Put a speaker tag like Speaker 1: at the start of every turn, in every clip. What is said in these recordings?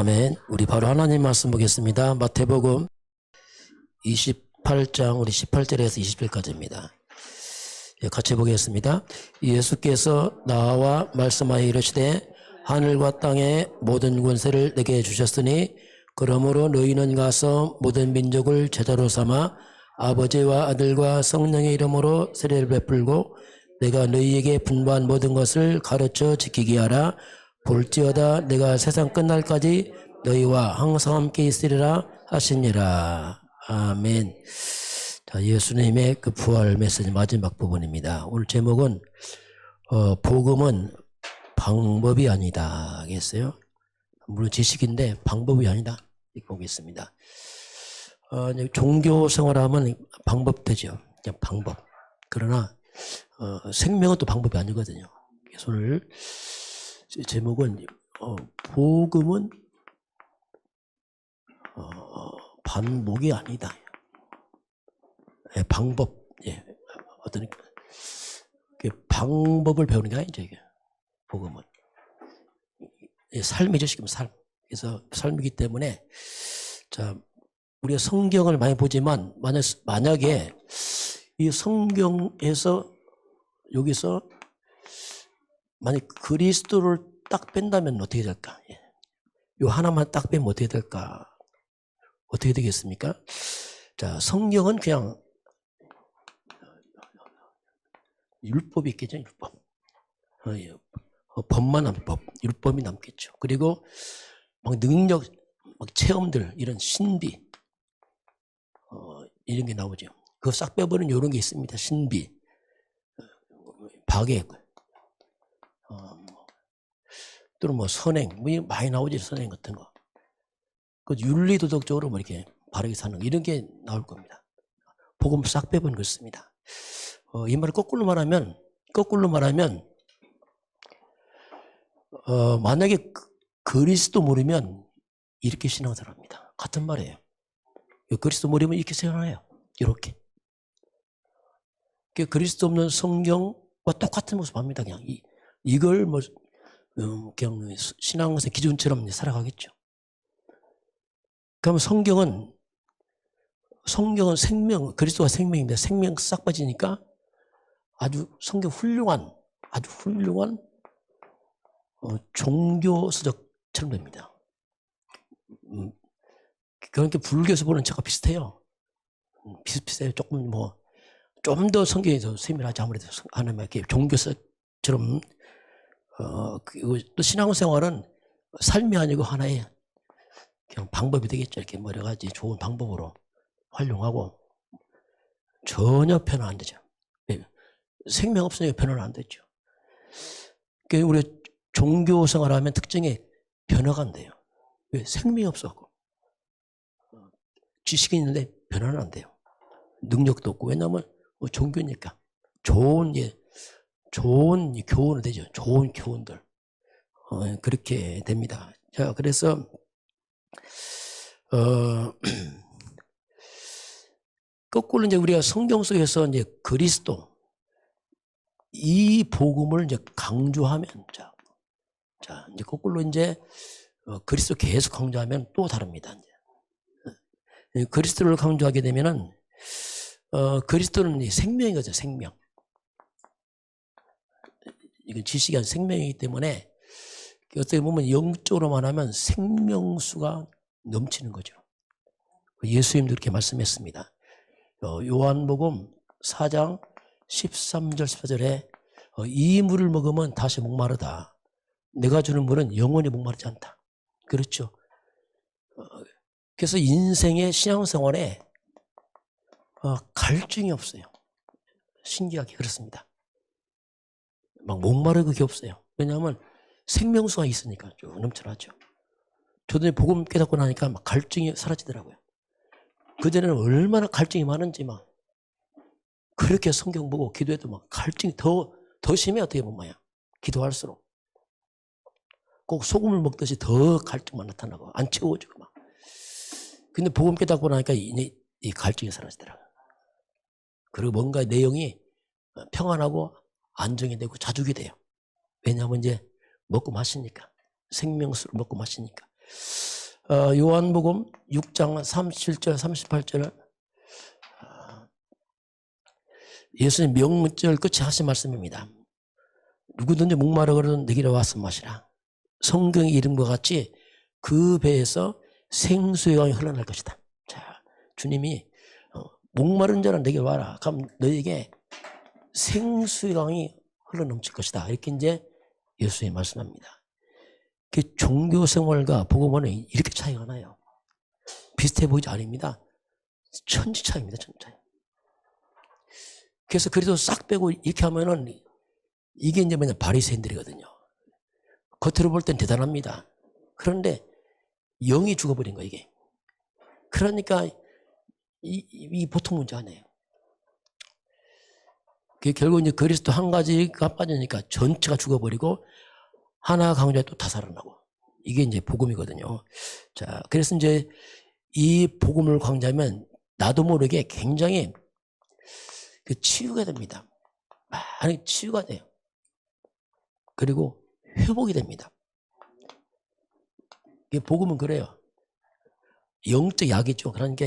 Speaker 1: 아멘. 우리 바로 하나님 말씀 보겠습니다. 마태복음 28장 우리 18절에서 20절까지입니다. 같이 보겠습니다. 예수께서 나와 말씀하여 이르시되 하늘과 땅의 모든 권세를 내게 주셨으니 그러므로 너희는 가서 모든 민족을 제자로 삼아 아버지와 아들과 성령의 이름으로 세례를 베풀고 내가 너희에게 분부한 모든 것을 가르쳐 지키게 하라. 볼지어다 내가 세상 끝날까지 너희와 항상 함께 있으리라 하시니라. 아멘. 자, 예수님의 그 부활 메시지 마지막 부분입니다. 오늘 제목은 복음은 방법이 아니다 하겠어요. 물론 지식인데 방법이 아니다 이렇게 보겠습니다. 종교 생활하면 방법되죠. 그냥 방법. 그러나 생명은 또 방법이 아니거든요. 그래서 오늘 제목은 복음은 반복이 아니다. 방법, 어떤 방법을 배우는 게 아니죠. 이게 복음은 삶이죠. 지금 삶. 그래서 삶이기 때문에 자 우리가 성경을 많이 보지만 만약에 이 성경에서 여기서 만약 그리스도를 딱 뺀다면 어떻게 될까? 요 하나만 딱 빼면 어떻게 될까? 어떻게 되겠습니까? 자, 성경은 그냥 율법이 있겠죠, 율법. 법만 남는 법, 율법이 남겠죠. 그리고 막 능력, 막 체험들, 이런 신비, 이런 게 나오죠. 그거 싹 빼버리면 이런 게 있습니다. 신비, 박애, 또는 뭐 선행, 뭐 많이 나오지, 선행 같은 거. 그 윤리도덕적으로 뭐 이렇게 바르게 사는 거, 이런 게 나올 겁니다. 복음 싹 빼버리는 것입니다. 이 말을 거꾸로 말하면, 만약에 그리스도 모르면 이렇게 신앙생활 합니다. 같은 말이에요. 그리스도 모르면 이렇게 생활해요. 이렇게. 그리스도 없는 성경과 똑같은 모습 합니다. 그냥 이걸 뭐 그냥 신앙생활 기준처럼 살아가겠죠. 그러면 성경은 생명, 그리스도가 생명인데 생명 싹 빠지니까 아주 훌륭한 종교서적처럼 됩니다. 그러니까 불교에서 보는 책과 비슷해요. 비슷해요. 좀 더 성경이 더 세밀하지 아무래도 하나님 이렇게 종교서처럼 또 신앙생활은 삶이 아니고 하나의 그냥 방법이 되겠죠. 이렇게 여러 가지 좋은 방법으로 활용하고 전혀 변화 안 되죠. 생명 없으니까 변화는 안 되죠. 그러니까 우리 종교 생활하면 특징이 변화가 안 돼요. 왜? 생명이 없어갖고. 지식이 있는데 변화는 안 돼요. 능력도 없고. 왜냐하면 종교니까. 좋은 교훈이 되죠. 좋은 교훈들. 그렇게 됩니다. 자, 그래서, 거꾸로 이제 우리가 성경 속에서 이제 그리스도, 이 복음을 이제 강조하면, 자, 이제 거꾸로 이제 그리스도 계속 강조하면 또 다릅니다. 이제. 그리스도를 강조하게 되면은, 그리스도는 생명인 거죠, 생명. 이건 지식이 아니라 생명이기 때문에, 어떻게 보면 영적으로 말하면 생명수가 넘치는 거죠. 예수님도 그렇게 말씀했습니다. 요한복음 4장 13절 14절에 이 물을 먹으면 다시 목마르다. 내가 주는 물은 영원히 목마르지 않다. 그렇죠. 그래서 인생의 신앙생활에 갈증이 없어요. 신기하게 그렇습니다. 막 목마르고 게 없어요. 왜냐하면 생명수가 있으니까 쭉 넘쳐나죠. 저도 복음 깨닫고 나니까 막 갈증이 사라지더라고요. 그전에는 얼마나 갈증이 많은지 막 그렇게 성경 보고 기도해도 막 갈증이 더 심해. 어떻게 보면 기도할수록 꼭 소금을 먹듯이 더 갈증만 나타나고 안 채워지고 막. 근데 복음 깨닫고 나니까 이 갈증이 사라지더라고요. 그리고 뭔가 내용이 평안하고 안정이 되고 자족이 돼요. 왜냐하면 이제 먹고 마시니까. 생명수를 먹고 마시니까. 요한복음 6장 37절 38절 예수님 명절 끝에 하신 말씀입니다. 누구든지 목마르거든 내게로 와서 마시라. 성경의 이름과 같이 그 배에서 생수의 강이 흘러날 것이다. 자, 주님이 목마른 자는 내게 와라. 그럼 너에게 생수의 강이 흘러넘칠 것이다. 이렇게 이제 예수님이 말씀합니다. 그 종교 생활과 복음은 이렇게 차이가 나요. 비슷해 보이지 않습니다. 천지 차이입니다. 천지 차이. 그래서 그래도 싹 빼고 이렇게 하면은 이게 이제 뭐냐 바리새인들이거든요. 겉으로 볼 땐 대단합니다. 그런데 영이 죽어버린 거예요, 이게. 그러니까 이 보통 문제 아니에요. 결국 이제 그리스도 한 가지가 빠지니까 전체가 죽어버리고 하나 강조해 또 다 살아나고 이게 이제 복음이거든요. 자, 그래서 이제 이 복음을 강조하면 나도 모르게 굉장히 치유가 됩니다. 많이 치유가 돼요. 그리고 회복이 됩니다. 복음은 그래요. 영적 약이죠. 그러니까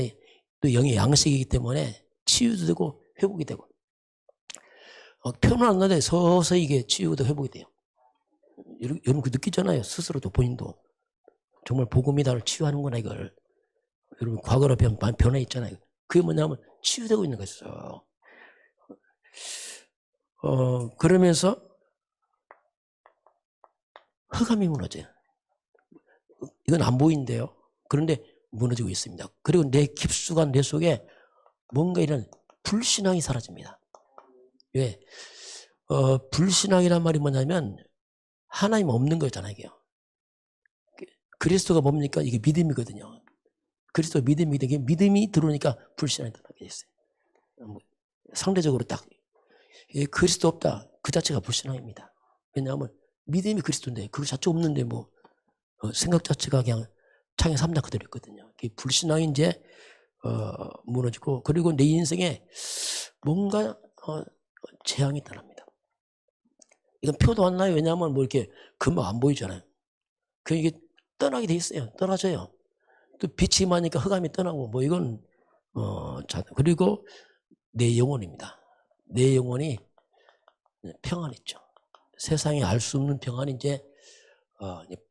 Speaker 1: 또 영의 양식이기 때문에 치유도 되고 회복이 되고 표현은 안 나는데 서서히 이게 치유도 회복이 돼요. 여러분 그 느끼잖아요. 스스로도 본인도 정말 복음이 나를 치유하는구나 이걸. 여러분 과거로 변해 있잖아요. 그게 뭐냐면 치유되고 있는 거였어요. 그러면서 흑암이 무너져요. 이건 안 보이는데요. 그런데 무너지고 있습니다. 그리고 내 깊숙한 내 속에 뭔가 이런 불신앙이 사라집니다. 왜? 불신앙이란 말이 뭐냐면 하나님 없는 거잖아요. 이게요. 그리스도가 뭡니까? 이게 믿음이거든요. 그리스도 믿음이 되게 믿음이 들어오니까 불신앙이 들어가게 됐어요. 상대적으로 딱 그리스도 없다. 그 자체가 불신앙입니다. 왜냐하면 믿음이 그리스도인데 그 자체 없는데 뭐 생각 자체가 그냥 창의 삼락 그대로 있거든요. 불신앙이 이제 무너지고 그리고 내 인생에 뭔가 재앙이 따릅니다. 이건 표도 안 나요. 왜냐하면 뭐 이렇게 금방 안 보이잖아요. 그 이게 떠나게 돼 있어요. 떠나져요. 또 빛이 많으니까 흑암이 떠나고 뭐 이건 그리고 내 영혼입니다. 내 영혼이 평안 있죠. 세상에 알 수 없는 평안이 이제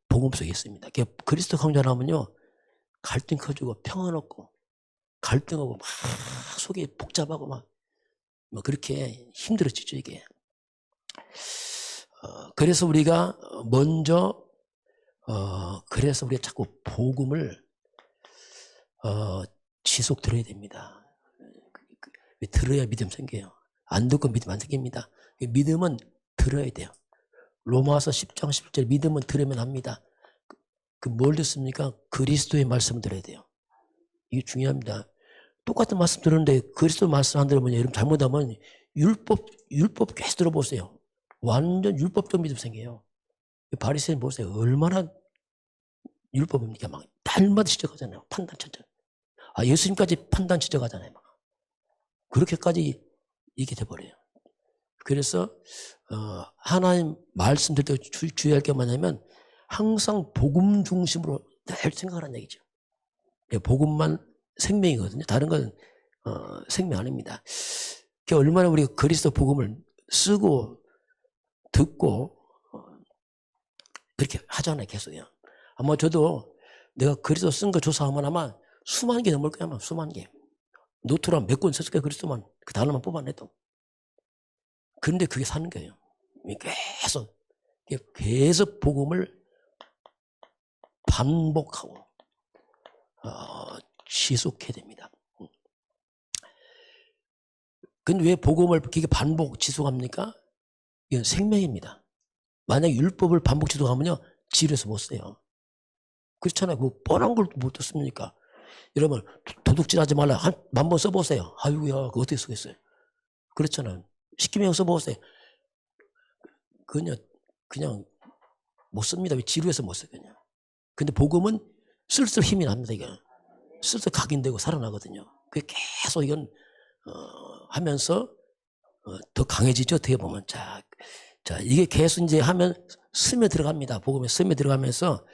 Speaker 1: 복음 속에 있습니다. 그리스도 강조하면요 갈등 커지고 평안 없고 갈등하고 막 속이 복잡하고 막 그렇게 힘들어지죠 이게. 그래서 우리가 먼저 그래서 우리가 자꾸 복음을 지속 들어야 됩니다. 들어야 믿음 생겨요. 안 듣고 믿음 안 생깁니다. 믿음은 들어야 돼요. 로마서 10장 11절 믿음은 들으면 합니다. 뭘 듣습니까? 그리스도의 말씀을 들어야 돼요. 이게 중요합니다. 똑같은 말씀 들었는데 그리스도 말씀 안 들으면 여러분 잘못하면 율법 계속 들어보세요. 완전 율법적 믿음 생겨요. 바리새인 보세요. 얼마나 율법입니까? 막 날마다 지적하잖아요. 판단 천천. 예수님까지 판단 지적하잖아요. 막. 그렇게까지 이게 돼버려요. 그래서 하나님 말씀 들 때 주의할 게 뭐냐면 항상 복음 중심으로 늘 생각하라는 얘기죠. 복음만 생명이거든요. 다른 건 생명 아닙니다. 얼마나 우리가 그리스도 복음을 쓰고 듣고 그렇게 하잖아요. 계속요. 아마 저도 내가 그리스도 쓴 거 조사하면 아마 수만 개 넘을 거야. 아마 수만 개. 노트로 몇 권 썼을 거야. 그리스도만 그 단어만 뽑아내도. 그런데 그게 사는 거예요. 계속 복음을 반복하고 지속해야 됩니다. 근데 왜 복음을 그렇게 반복 지속합니까? 이건 생명입니다. 만약에 율법을 반복 지속하면요 지루해서 못 써요. 그렇잖아요. 그 뻔한 걸 못 듣습니까? 여러분 도둑질하지 말라 한 10,000번 써보세요. 아이고야 그거 어떻게 쓰겠어요? 그렇잖아요. 10기명 써보세요. 그냥 못 씁니다. 왜 지루해서 못 써요. 그냥. 근데 복음은 쓸쓸 힘이 납니다. 이게 쓸쓸 각인되고 살아나거든요. 그게 계속 이건 하면서 더 강해지죠. 어떻게 보면 자 이게 계속 이제 하면 스며 들어갑니다. 복음에 스며 들어가면서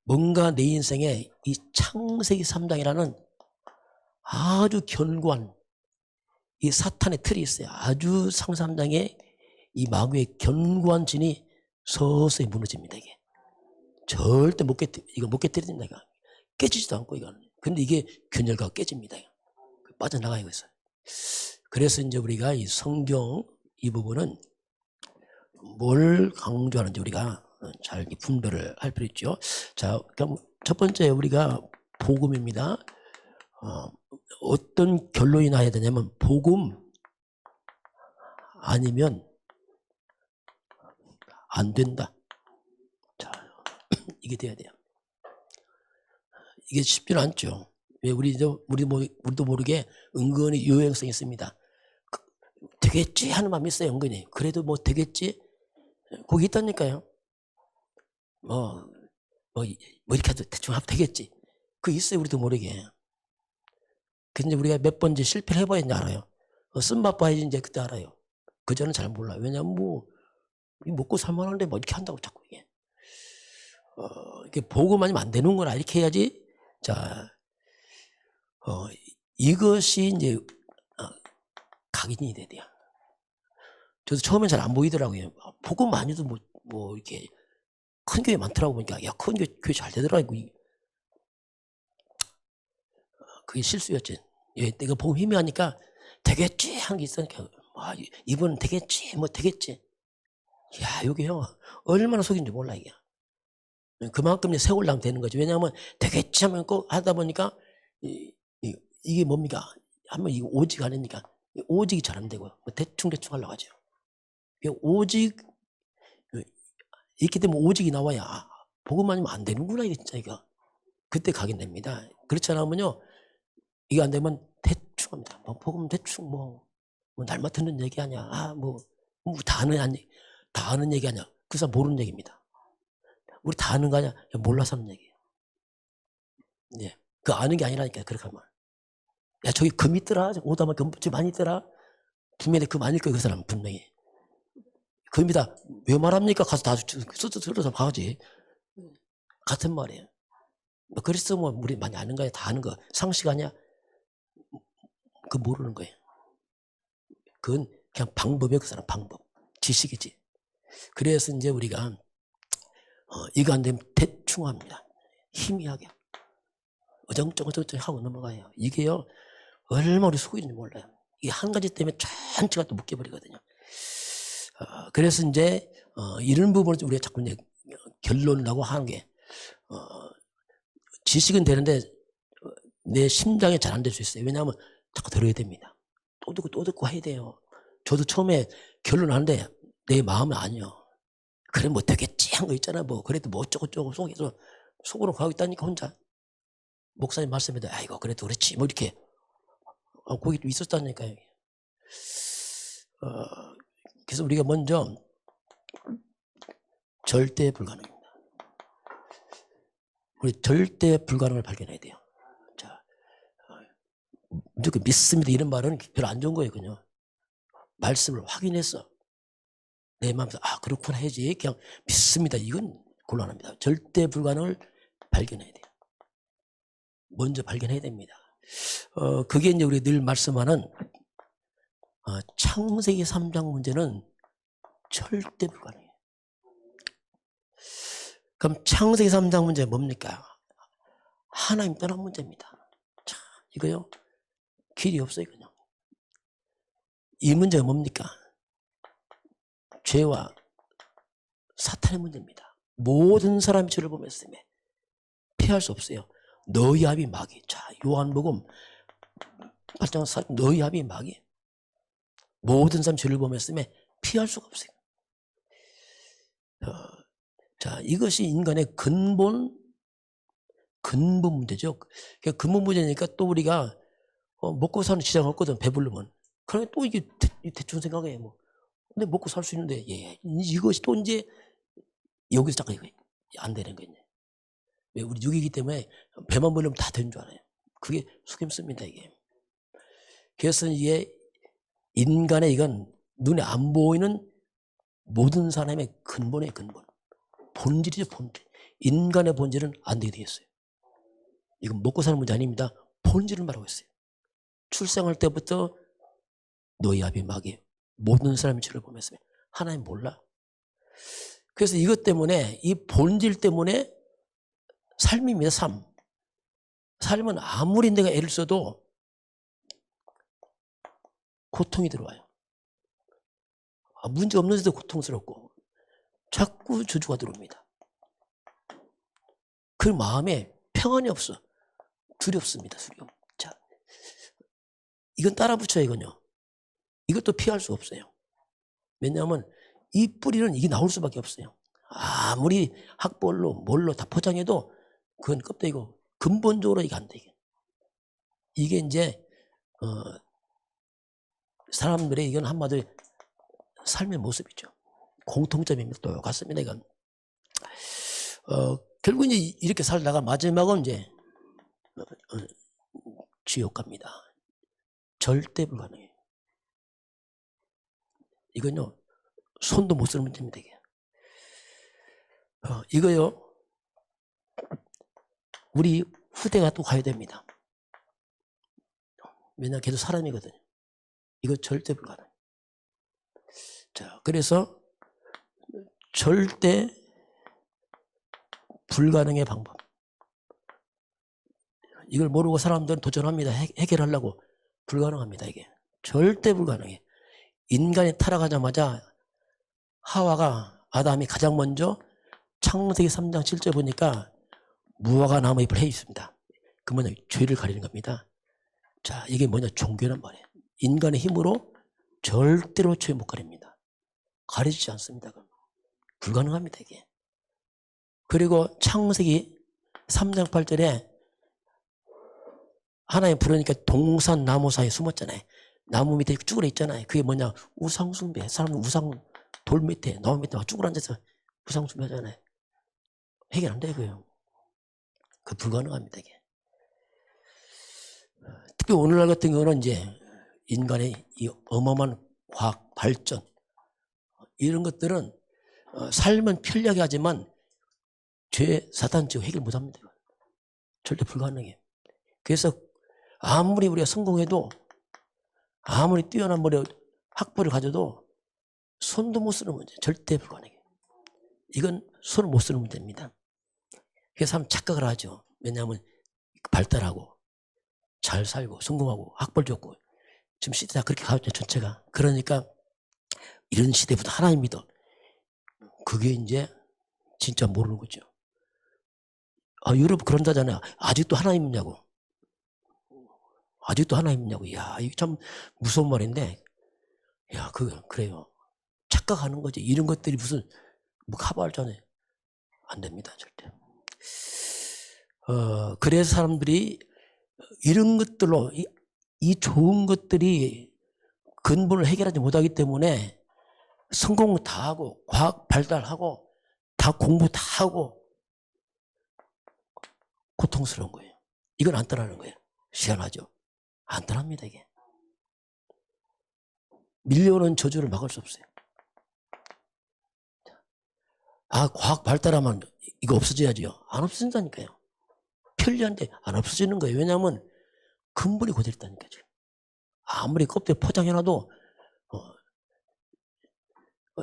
Speaker 1: 뭔가 내 인생에 이 창세기 3장이라는 아주 견고한 이 사탄의 틀이 있어요. 아주 상삼장에 이 마귀의 견고한 진이 서서히 무너집니다. 이게 절대 이거 못 깨뜨린다. 이거 깨지지도 않고 이거는. 근데 이게 균열과 깨집니다. 이거. 빠져나가고 있어요. 그래서 이제 우리가 이 성경 이 부분은 뭘 강조하는지 우리가 잘 분별을 할 필요 있죠. 자, 그럼 첫 번째 우리가 복음입니다. 어떤 결론이 나야 되냐면 복음 아니면 안 된다. 자, 이게 돼야 돼요. 이게 쉽지는 않죠. 왜 우리도 모르게 은근히 유행성이 있습니다. 되겠지 하는 마음이 있어요. 은근히. 그래도 뭐 되겠지? 거기 있다니까요. 뭐 이렇게 해도 대충 하면 되겠지. 그거 있어요. 우리도 모르게. 근데 우리가 몇 번째 실패를 해봐야 이제 알아요. 쓴맛 봐야지 이제 그때 알아요. 그전은 잘 몰라요. 왜냐면 뭐 먹고 살만한데 뭐 이렇게 한다고 자꾸 이게. 이게 보고 아니면 안 되는 거라 이렇게 해야지. 자, 이것이 이제 각인이 돼야 돼요. 저도 처음엔 잘 안 보이더라고요. 보고 많이도 뭐 이렇게 큰 교회 많더라고 보니까 야, 큰 교회 잘 되더라고. 그게 실수였지. 예, 내가 보고 희미하니까 되겠지 하는 게 있으니까 이번은 되겠지 뭐 되겠지. 야, 여기요 얼마나 속인지 몰라 이게. 그만큼 이제 세월랑 되는 거지. 왜냐하면 되겠지 하면 꼭 하다 보니까 이게 뭡니까? 한번 이거 오직 아니니까 오직이 잘 안 되고요. 대충 하려고 하죠. 오직 있기 때문에 오직이 나와야 복음 아니면 안 되는구나 이게 진짜 이거. 그때 각인됩니다. 그렇지 않으면요 이게 안 되면 대충 합니다. 뭐 복음 대충 뭐 날만 듣는 얘기 아니야. 다 아는 얘기 아니야. 그 사람 모르는 얘기입니다. 우리 다 아는 거 아니야? 몰라서 하는 얘기예요. 예. 그 아는 게 아니라니까, 그렇게 하면. 야, 저기 금 있더라. 오다마 금붙이 많이 있더라. 분명히 금 아닐 거예요, 그 사람, 분명히. 금이다. 왜 말합니까? 가서 다 들어서 봐야지. 같은 말이에요. 그래서 뭐, 우리 많이 아는 거야. 다 아는 거. 상식 아니야? 그 모르는 거예요. 그건 그냥 방법이에요, 그 사람 방법. 지식이지. 그래서 이제 우리가, 이거 안 되면 대충 합니다. 희미하게. 어정쩡 하고 넘어가요. 이게요, 얼마나 우리 속인지 몰라요. 이 한 가지 때문에 전체가 또 묶여버리거든요. 그래서 이제, 이런 부분을 우리가 자꾸 이제 결론을 하고 하는 게, 지식은 되는데, 내 심장이 잘 안 될 수 있어요. 왜냐하면 자꾸 들어야 됩니다. 또 듣고 해야 돼요. 저도 처음에 결론하는데, 내 마음은 아니요. 그래, 뭐 되겠지 한 거 있잖아. 뭐, 그래도 뭐 어쩌고저쩌고 속으로 가고 있다니까, 혼자. 목사님 말씀에도, 아이고, 그래도 그렇지. 뭐 이렇게. 거기 또 있었다니까요. 그래서 우리가 먼저 절대 불가능입니다. 우리 절대 불가능을 발견해야 돼요. 자, 무조건 믿습니다. 이런 말은 별로 안 좋은 거예요, 그냥. 말씀을 확인해서 내 마음에서 그렇구나 해야지. 그냥 믿습니다. 이건 곤란합니다. 절대 불가능을 발견해야 돼요. 먼저 발견해야 됩니다. 그게 이제 우리 늘 말씀하는 창세기 3장 문제는 절대 불가능해요. 그럼 창세기 3장 문제 뭡니까? 하나님 떠난 문제입니다. 자, 이거요. 길이 없어요, 그냥. 이 문제가 뭡니까? 죄와 사탄의 문제입니다. 모든 사람이 죄를 범했음에 피할 수 없어요. 너희 합이 마귀. 자, 요한복음 8장 4, 너희 합이 마귀. 모든 사람이 죄를 범했음에 피할 수가 없어요. 자, 이것이 인간의 근본 문제죠. 근본 문제니까 또 우리가 먹고 사는 지장 없거든, 배부르면. 그러면 또 이게 대충 생각해. 뭐. 근데 먹고 살 수 있는데, 이것이 또 이제 여기서 잠깐 안 되는 거예요. 왜? 우리 육이기 때문에 배만 벌리면 다 되는 줄 알아요. 그게 속임수입니다, 이게. 그래서 이게 인간의 이건 눈에 안 보이는 모든 사람의 근본의 근본. 본질이죠, 본질. 인간의 본질은 안 되게 되겠어요. 이건 먹고 사는 문제 아닙니다. 본질을 말하고 있어요. 출생할 때부터 너희 아비 마귀 모든 사람이 죄를 범했으면 하나님 몰라. 그래서 이것 때문에 이 본질 때문에 삶입니다. 삶은 아무리 내가 애를 써도 고통이 들어와요. 문제 없는데도 고통스럽고 자꾸 저주가 들어옵니다. 그 마음에 평안이 없어. 두렵습니다. 두려움. 자, 이건 따라 붙여요. 이건요. 이것도 피할 수 없어요. 왜냐하면 이 뿌리는 이게 나올 수밖에 없어요. 아무리 학벌로 뭘로 다 포장해도 그건 껍데기고 근본적으로 이게 안 돼. 이게 이제 사람들의 이건 한마디로 삶의 모습이죠. 공통점입니다. 똑같습니다. 이건 결국 이제 이렇게 살다가 마지막은 이제 지옥 갑니다. 절대 불가능해요. 이건요 손도 못 쓰는 문제입니다. 이게. 이거요 우리 후대가 또 가야 됩니다. 왜냐하면 걔도 사람이거든요. 이거 절대 불가능. 자, 그래서 절대 불가능의 방법. 이걸 모르고 사람들은 도전합니다. 해결하려고. 불가능합니다. 이게 절대 불가능해. 인간이 타락하자마자 하와가 아담이 가장 먼저 창세기 3장 7절 보니까 무화과 나무 잎을 해 있습니다. 그 뭐냐 죄를 가리는 겁니다. 자, 이게 뭐냐 종교란 말이에요. 인간의 힘으로 절대로 죄 못 가립니다. 가리지 않습니다. 불가능합니다. 이게. 그리고 창세기 3장 8절에 하나님 부르니까 동산 나무 사이에 숨었잖아요. 나무 밑에 쭈그려 있잖아요. 그게 뭐냐 우상숭배. 사람은 우상 돌 밑에 나무 밑에 막 쭈그려 앉아서 우상숭배 하잖아요. 해결 안 돼요. 그 불가능합니다. 이게. 특히 오늘날 같은 경우는 이제 인간의 이 어마어마한 과학 발전 이런 것들은 삶은 편리하게 하지만 죄 사탄 지옥 해결 못합니다. 절대 불가능해요. 그래서 아무리 우리가 성공해도 아무리 뛰어난 학벌을 가져도 손도 못 쓰는 문제 절대 불가능해요. 이건 손을 못 쓰는 문제입니다. 그래서 사람 착각을 하죠. 왜냐하면 발달하고 잘 살고 성공하고 학벌 좋고 지금 시대가 그렇게 가고 있죠. 전체가. 그러니까 이런 시대부터 하나님 믿어. 그게 이제 진짜 모르는 거죠. 유럽 그런다잖아요. 아직도 하나님 믿냐고. 아직도 하나님 믿냐고. 야, 이게 참 무서운 말인데 야, 그래요. 착각하는 거지. 이런 것들이 무슨 뭐 카발잖아요. 안 됩니다. 절대. 그래서 사람들이 이런 것들로 이 좋은 것들이 근본을 해결하지 못하기 때문에 성공 다 하고 과학 발달하고 다 공부 다 하고 고통스러운 거예요. 이건 안 떠나는 거예요. 희한하죠. 안 떠납니다. 이게. 밀려오는 저주를 막을 수 없어요. 과학 발달하면 이거 없어져야죠. 안 없어진다니까요. 편리한데 안 없어지는 거예요. 왜냐하면 근본이 그대로 있다니까요. 아무리 껍데기 포장해놔도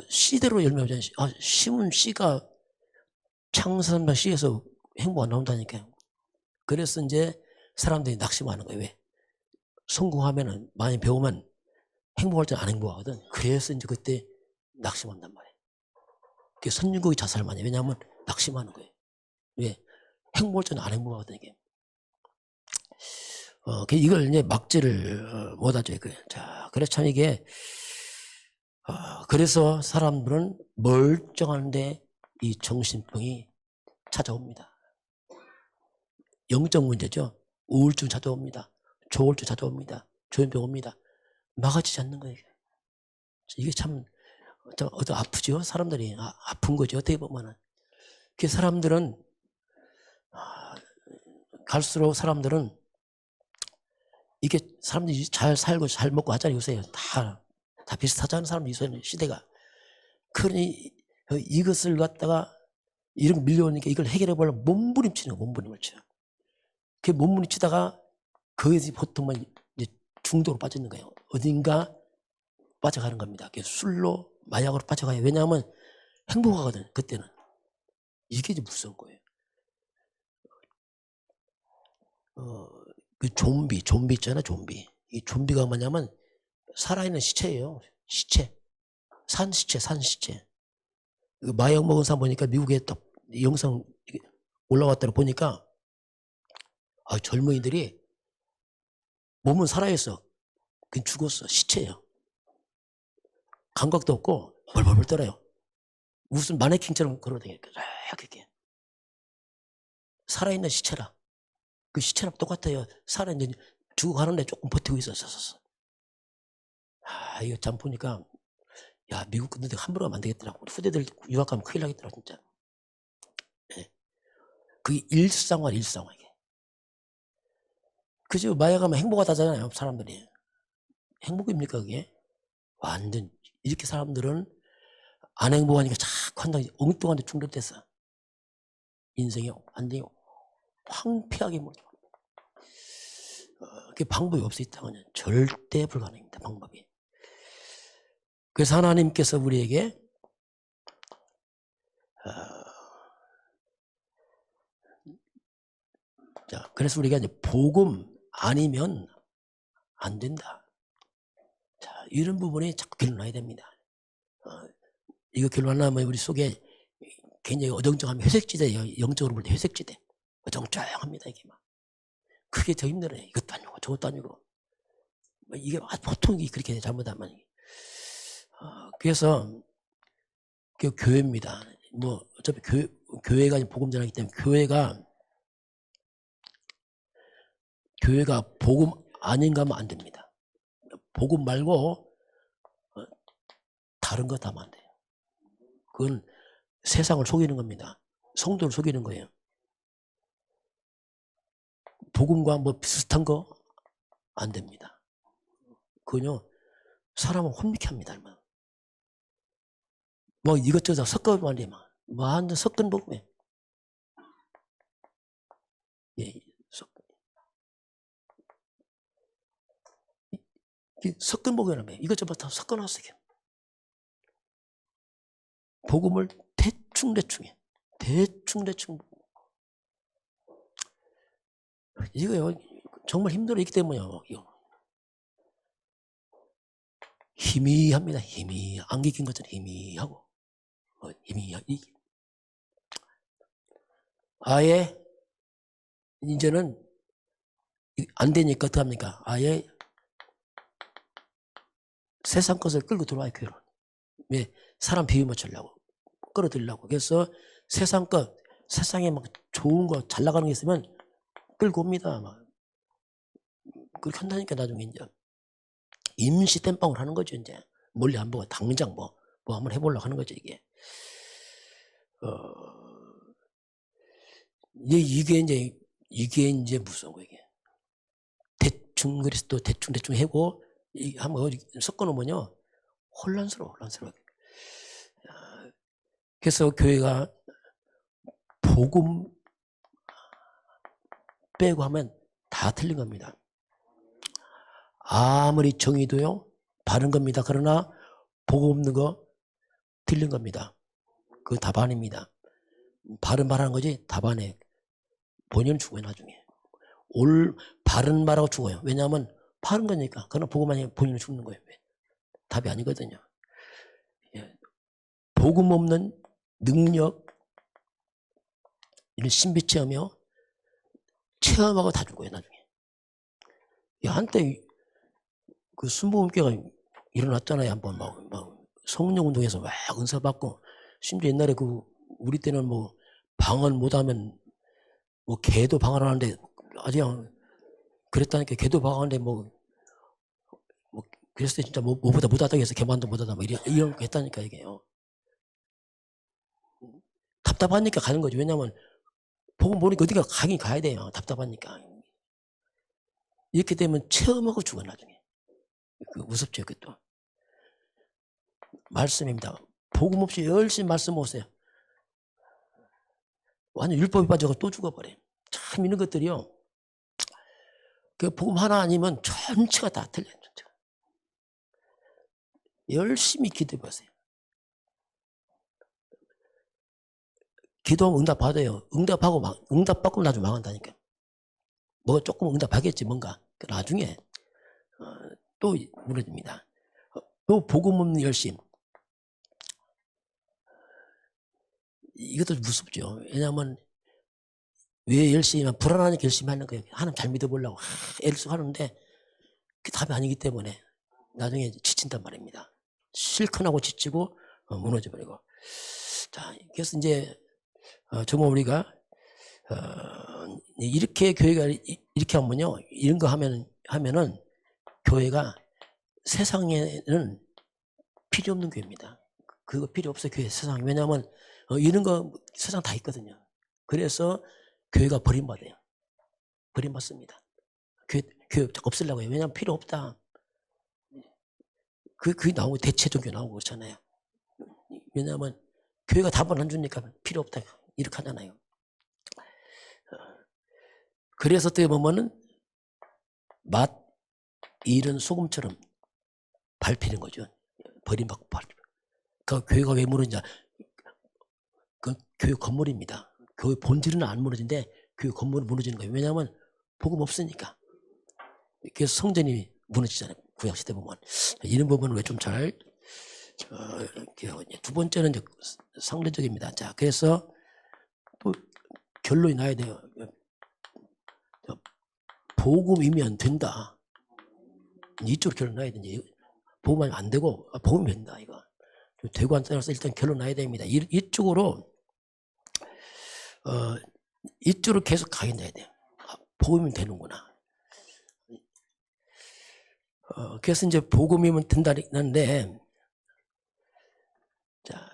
Speaker 1: 씨대로 열매 오잖아요. 심은 씨가 창세삼장 씨에서 행복 안 나온다니까요. 그래서 이제 사람들이 낙심하는 거예요. 왜? 성공하면은 많이 배우면 행복할 때 안 행복하거든. 그래서 이제 그때 낙심한단 말이에요. 그게 선진국이 자살을 많이 해요. 왜냐하면 낙심하는 거예요. 왜? 행복할 때는 안 행복하거든. 이게. 이걸 이제 막지를 못하죠. 자, 그래서 참 이게 그래서 사람들은 멀쩡한데 이 정신병이 찾아옵니다. 영적 문제죠. 우울증 찾아옵니다. 조울증 찾아옵니다. 조현병 옵니다. 막아지지 않는 거예요. 이게 참 아프죠. 사람들이 아픈 거죠. 어떻게 보면은. 그 사람들은 갈수록 사람들은 이게 사람들이 잘 살고 잘 먹고 하잖아요. 요새 다 비슷하잖아요. 사람들이 요새 시대가. 그러니 이것을 갖다가 이런 거 밀려오니까 이걸 해결해 보려면 몸부림치는 거야, 몸부림을 쳐. 그 몸부림치다가 거기서 보통만 이제 중독으로 빠지는 거예요. 어딘가 빠져가는 겁니다. 술로, 마약으로 빠져가요. 왜냐하면 행복하거든, 그때는. 이게 이제 무서운 거예요. 그 좀비 있잖아, 좀비. 이 좀비가 뭐냐면 살아있는 시체예요. 시체. 산 시체. 그 마약 먹은 사람 보니까 미국에 또 영상 올라왔다고 보니까 젊은이들이 몸은 살아있어. 그냥 죽었어. 시체예요. 감각도 없고 벌벌벌 떨어요. 무슨 마네킹처럼 걸어다니니까 이렇게 살아있는 시체라. 그 시체랑 똑같아요. 살아있는 죽어가는데 조금 버티고 있었어. 이거 참 보니까 야, 미국 근데 함부로 가면 안 되겠더라고. 후대들 유학 가면 큰일 나겠더라고, 진짜. 네. 그게 일상화, 이게. 그죠? 마약하면 행복하다잖아요, 사람들이. 행복입니까, 그게? 완전, 이렇게 사람들은 안 행복하니까 자꾸 한다, 엉뚱한 데 중독됐어. 인생이 완전히 황폐하게 몰죠. 그 방법이 없어 있다면 절대 불가능합니다, 방법이. 그래서 하나님께서 우리에게 자, 그래서 우리가 이제 복음 아니면 안 된다. 자, 이런 부분이 자꾸 결론나야 됩니다. 이거 결론나면 우리 속에 굉장히 어정쩡하면 회색지대예요. 영적으로 볼 때 회색지대. 어정쩡합니다, 이게 막. 그게 더 힘들어요. 이것도 아니고 저것도 아니고. 이게 보통 그렇게 잘못하면. 그래서 그 교회입니다. 뭐 어차피 교회가 복음 전하기 때문에 교회가 복음 아닌가 하면 안 됩니다. 복음 말고 다른 거 하면 안 돼요. 그건 세상을 속이는 겁니다. 성도를 속이는 거예요. 복음과 뭐 비슷한 거 안 됩니다. 그건요, 사람을 혼미케 합니다. 뭐 이것저것 섞어 말이야. 뭐 완전 섞은 복음에. 예, 섞은 복음이라며. 이것저것 다 섞어놨어요. 복음을 대충 해. 대충. 이거요, 정말 힘들어. 있기 때문에요. 희미합니다. 안개 낀 것처럼 희미하고. 아예, 이제는 안 되니까 어떡합니까? 아예 세상 것을 끌고 들어와요, 교회로. 왜? 사람 비유 맞추려고. 끌어들이려고. 그래서 세상 것, 세상에 막 좋은 거, 잘 나가는 게 있으면 끌고 옵니다. 막. 그렇게 한다니까, 나중에 이제. 임시 땜빵을 하는 거죠, 이제. 멀리 안 보고, 당장 뭐 한번 해보려고 하는 거죠, 이게. 이게 이제 무서운 거예요, 이게. 대충 그리스도 대충 해고, 한번 섞어놓으면요, 혼란스러워. 그래서 교회가 복음 빼고 하면 다 틀린 겁니다. 아무리 정의도요, 바른 겁니다. 그러나 복음 없는 거 틀린 겁니다. 그거 답안입니다. 바른 말하는 거지 답안에 본인은 죽어요, 나중에. 바른 말하고 죽어요. 왜냐하면 바른 거니까. 그러나 복음 아니면 본인은 죽는 거예요. 답이 아니거든요. 예. 복음 없는 능력, 이런 신비 체험이요, 체험하고 다 죽어요, 나중에. 한때 그 순복음교회가 일어났잖아요. 한번 막 성령운동에서 막 은사 받고, 심지어 옛날에 우리 때는 뭐 방언 못하면 뭐 개도 방언하는데 아직 그랬다니까. 개도 방언하는데 뭐 그랬을 때 진짜 뭐보다 못하다고 해서 개만도 못하다 뭐 이런 거 했다니까, 이게요. 답답하니까 가는 거죠. 왜냐면 복음 보니까 어디가 가긴 가야 돼요. 답답하니까. 이렇게 되면 체험하고 죽어, 나중에. 무섭죠, 그것도. 말씀입니다. 복음 없이 열심히 말씀 오세요. 완전 율법에 빠져서 또 죽어버려요. 참 이런 것들이요. 그 복음 하나 아니면 전체가 다 틀려요. 전체가. 열심히 기도해 보세요. 기도하면 응답 받아요. 응답 받고 나중에 망한다니까. 뭐 조금 응답하겠지 뭔가. 나중에 또 무너집니다. 또 복음 없는 열심. 이것도 무섭죠. 왜냐하면 왜 열심히 불안하니까 열심히 하는 거예요. 하나님 잘 믿어보려고 애를 쓰고 하는데 그게 답이 아니기 때문에 나중에 지친단 말입니다. 실컷하고 지치고 무너져버리고. 자, 그래서 이제 정말 우리가 이렇게 교회가 이렇게 하면요, 이런 거 하면은 교회가 세상에는 필요 없는 교회입니다. 그거 필요 없어요, 교회 세상에. 왜냐하면 이런 거 세상 다 있거든요. 그래서 교회가 버림받아요. 버림받습니다. 교회 없애려고 해요. 왜냐하면 필요 없다. 그게 나오고 대체 종교 나오고 그렇잖아요. 왜냐하면 교회가 답을 안 주니까 필요 없다 이렇게 하잖아요. 그래서 어떻게 보면은 맛 잃은 소금처럼 밟히는 거죠. 버림받고 밟히는. 그 교회가 왜 무너지냐? 그 교회 건물입니다. 교회 본질은 안 무너진데 교회 건물은 무너지는 거예요. 왜냐하면 복음 없으니까. 그래서 성전이 무너지잖아요. 구약시대 보면. 이런 부분은 왜 좀 잘. 두 번째는 이제 상대적입니다. 자, 그래서 또 결론이 나야 돼요. 복음이면 된다. 이쪽으로 결론 나야 되지. 복음하면 안 되고 복음이 된다 이거. 되고 안 떠나서 일단 결론 나야 됩니다. 이쪽으로 이쪽으로 계속 가야 돼요. 복음이면 되는구나. 그래서 이제 복음이면 된다는데, 자,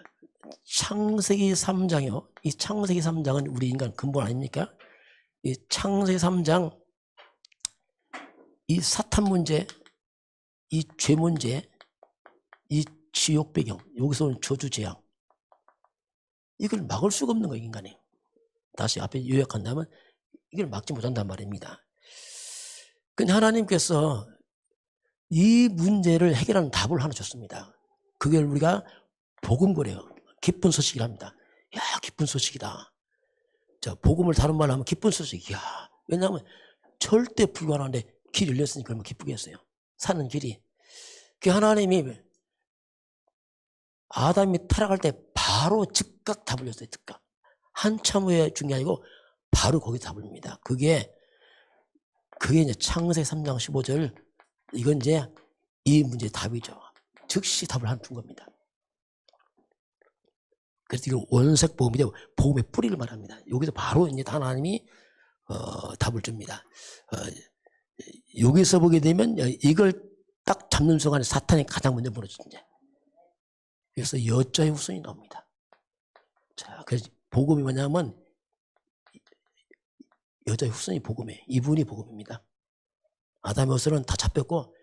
Speaker 1: 창세기 3장이요. 이 창세기 3장은 우리 인간 근본 아닙니까? 이 창세기 3장, 이 사탄 문제, 이 죄 문제, 이 지옥 배경, 여기서 오는 저주 재앙, 이걸 막을 수가 없는 거예요, 인간이. 다시 앞에 요약한다면 이걸 막지 못한단 말입니다. 근데 하나님께서 이 문제를 해결하는 답을 하나 줬습니다. 그걸 우리가 복음거래요. 기쁜 소식이랍니다. 야, 기쁜 소식이다. 자, 복음을 다른 말로 하면 기쁜 소식이야. 왜냐하면 절대 불가능한데 길이 열렸으니까 얼마나 기쁘겠어요. 사는 길이. 그 하나님이 아담이 타락할 때 바로 즉각 답을 줬어요. 즉각. 한참 후에 준 게 아니고 바로 거기 답을 줍니다. 그게 이제 창세기 3장 15절, 이건 이제 이 문제의 답이죠. 즉시 답을 한 준 겁니다. 그래서 이건 원색 복음이 되고 복음의 뿌리를 말합니다. 여기서 바로 이제 하나님이 답을 줍니다. 여기서 보게 되면 이걸 딱 잡는 순간에 사탄이 가장 먼저 무너지죠. 그래서 여자의 후손이 나옵니다. 자, 그래서 복음이 뭐냐면 여자의 후손이 복음이에요. 이분이 복음입니다. 아담의 후손은 다 잡혔고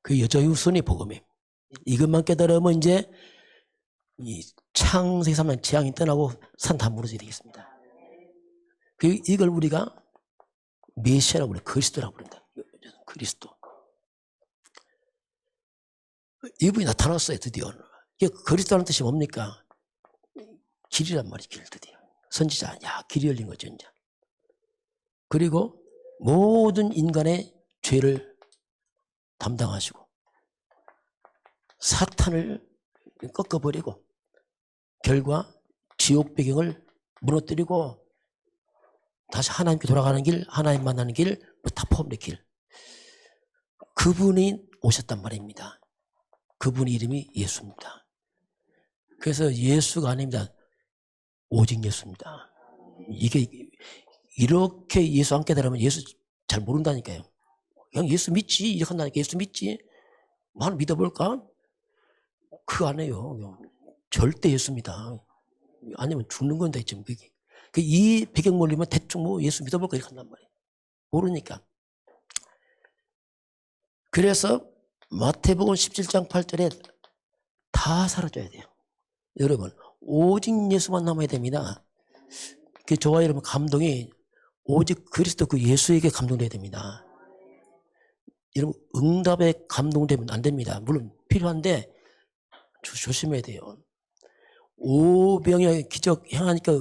Speaker 1: 그 여자의 후손이 복음이에요. 이것만 깨달으면 이제 이 창세기 3장 재앙이 떠나고 산 다 무너지게 되겠습니다. 이걸 우리가 메시아라고 그래요. 그리스도라고 그런다. 그리스도. 이분이 나타났어요. 드디어. 그리스도라는 뜻이 뭡니까? 길이란 말이죠. 길 드디어. 선지자. 야, 길이 열린 거죠. 이제. 그리고 모든 인간의 죄를 담당하시고 사탄을 꺾어버리고 결과 지옥 배경을 무너뜨리고 다시 하나님께 돌아가는 길, 하나님 만나는 길, 다 포함된 길. 그분이 오셨단 말입니다. 그분 이름이 예수입니다. 그래서 예수가 아닙니다. 오직 예수입니다. 이게 이렇게 예수 안 깨달으면 예수 잘 모른다니까요. 그냥 예수 믿지 이렇게 한다니까. 예수 믿지 뭐 하나 믿어볼까? 그거 안 해요. 절대 예수입니다. 아니면 죽는 건데 지금 이 배경 몰리면 대충 뭐 예수 믿어볼까 이렇게 한단 말이에요. 모르니까. 그래서 마태복음 17장 8절에 다 사라져야 돼요. 여러분 오직 예수만 남아야 됩니다. 그 저와 여러분 감동이 오직 그리스도 그 예수에게 감동돼야 됩니다. 여러분 응답에 감동되면 안 됩니다. 물론 필요한데 조심해야 돼요. 오병이어 기적 행하니까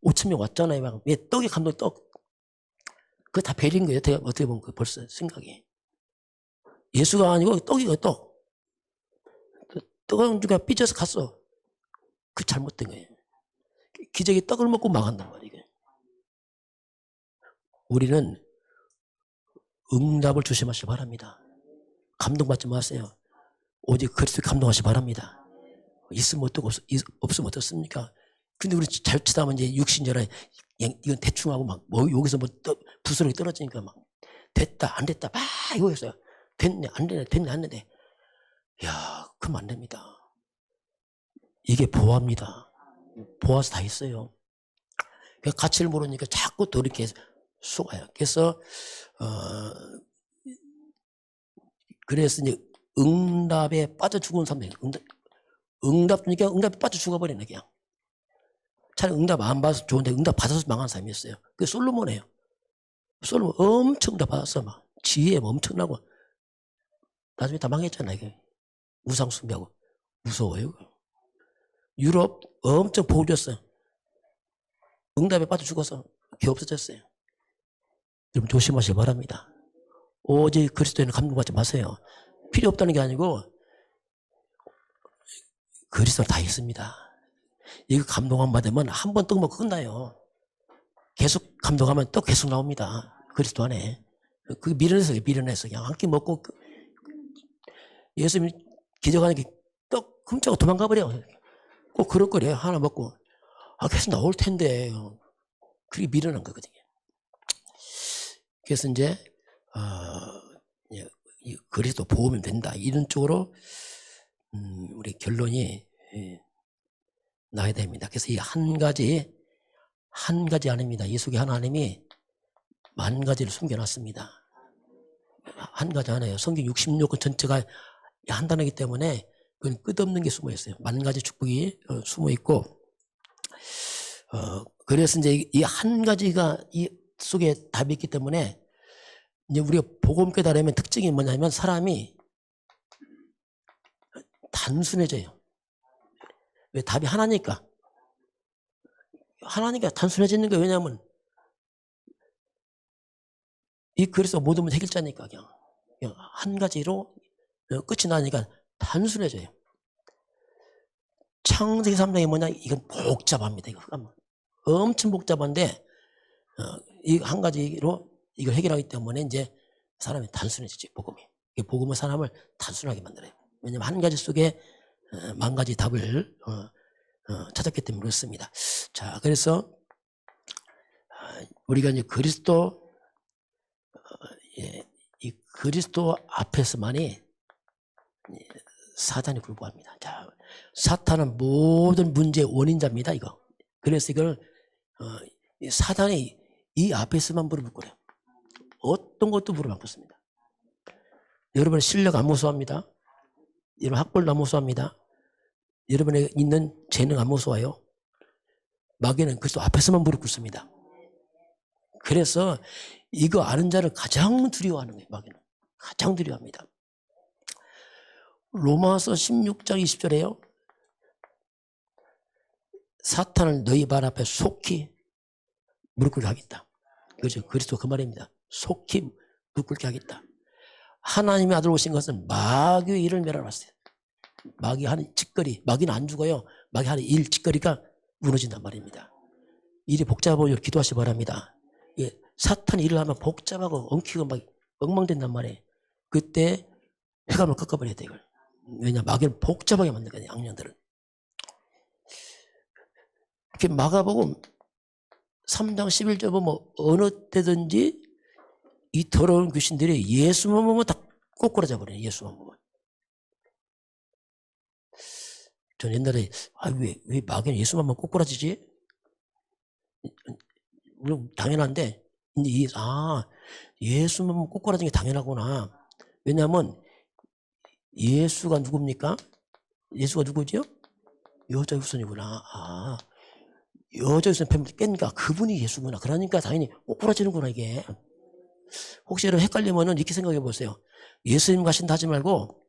Speaker 1: 5,000명 왔잖아요. 막. 왜 떡이 감동 떡. 그거 다 배린 거예요. 어떻게 보면 벌써 생각이. 예수가 아니고 떡이가 떡. 떡은 누가 삐져서 갔어. 그 잘못된 거예요. 기적이 떡을 먹고 망한단 말이에요. 우리는 응답을 조심하시기 바랍니다. 감동받지 마세요. 오직 그리스도 감동하시기 바랍니다. 있으면 어떻고 없으면 어떻습니까? 근데 우리 잘못하면 이제 육신전에 이건 대충 하고 막 여기서 뭐 부스러기 떨어지니까 막 됐다 안 됐다 막 이거였어요. 됐네 안 되네 됐네 안 되네. 야 그럼 안 됩니다. 이게 보화입니다. 보아서 다 있어요. 가치를 모르니까 자꾸 또 이렇게 속아요. 그래서 그래서 이제 응답에 빠져 죽은 사람들, 응답 주니까 응답에 빠져 죽어버리네 그냥. 차라리 응답 안 받아서 좋은데 응답 받아서 망한 사람이었어요. 그게 솔로몬이에요. 솔로몬 엄청 응답 받았어 막 지혜 엄청나고 나중에 다 망했잖아요. 이게 우상 숭배하고 무서워요. 유럽 엄청 복을 줬어요. 응답에 빠져 죽어서 개 없어졌어요. 여러분 조심하시기 바랍니다. 오직 그리스도에는 감동받지 마세요. 필요 없다는 게 아니고 그리스도는 다 있습니다. 이거 감동만 받으면 한 번 떡 먹고 끝나요. 계속 감동하면 또 계속 나옵니다. 그리스도 안에. 그 미련해서 그냥 한 끼 먹고 예수님 기적하는 게 떡 훔쳐고 도망가 버려. 꼭 그럴 거래요. 하나 먹고 계속 나올 텐데 그게 미련한 거거든요. 그래서 이제 그리스도 보호면 된다 이런 쪽으로 우리 결론이 나야 됩니다. 그래서 이 한 가지 아닙니다. 이 속에 하나님이 만 가지를 숨겨놨습니다. 한 가지 아니에요. 성경 66권 전체가 한 단어이기 때문에 그건 끝없는 게 숨어 있어요. 만 가지 축복이 숨어 있고 그래서 이제 이 한 가지가 이 속에 답이 있기 때문에 이제 우리가 복음 깨달으면 특징이 뭐냐면 사람이 단순해져요. 왜 답이 하나니까 단순해지는 거예요. 왜냐하면 이 그리스도 모든 문제 해결자니까 그냥 한 가지로 끝이 나니까 단순해져요. 창세기 3장이 뭐냐? 이건 복잡합니다. 이거 엄청 복잡한데 이 한 가지로 이걸 해결하기 때문에 이제 사람이 단순해지지 복음이. 복음은 사람을 단순하게 만들어요. 왜냐하면 한 가지 속에 만 가지 답을 찾았기 때문에 그렇습니다. 자, 그래서 우리가 이제 이 그리스도 앞에서만이 사단이 불과합니다. 자, 사탄은 모든 문제의 원인자입니다. 이거. 그래서 이걸 사단이 이 앞에서만 무릎을 꿇어요. 어떤 것도 무릎 안 꿇습니다. 여러분의 실력 안 무서워합니다. 여러분 학벌도 안 무서워합니다. 여러분의 있는 재능 안 무서워요. 마귀는 그리스도 앞에서만 무릎 꿇습니다. 그래서 이거 아는 자를 가장 두려워하는 거예요. 마귀는 가장 두려워합니다. 로마서 16장 20절에요. 사탄을 너희 발 앞에 속히 무릎 꿇게 하겠다. 그렇죠. 그리스도 그 말입니다. 속히 무릎 꿇게 하겠다. 하나님의 아들 오신 것은 마귀의 일을 멸하러 왔어요. 마귀 하는 짓거리, 마귀는 안 죽어요. 마귀 하는 일, 짓거리가 무너진단 말입니다. 일이 복잡하고 기도하시기 바랍니다. 예, 사탄이 일을 하면 복잡하고 엉키고 막 엉망된단 말이에요. 그때 회감을 꺾어버려야 돼, 이걸. 왜냐, 마귀는 복잡하게 만들거든요, 악령들은. 이렇게 마가복음 3장 11절 보면 어느 때든지 이 더러운 귀신들이 예수만 보면 다 꼬꾸라져 버려요, 예수만 보면. 전 옛날에, 왜 마귀는 예수만 보면 꼬꾸라지지? 물론 당연한데, 이제 예수만 보면 꼬꾸라지는 게 당연하구나. 왜냐하면 예수가 누굽니까? 예수가 누구죠? 여자 후손이구나. 여자에서 뱀을 깼니까 그분이 예수구나. 그러니까 당연히 꼬꾸라지는구나 이게. 혹시 여러분 헷갈리면은 이렇게 생각해 보세요. 예수님 가신다 하지 말고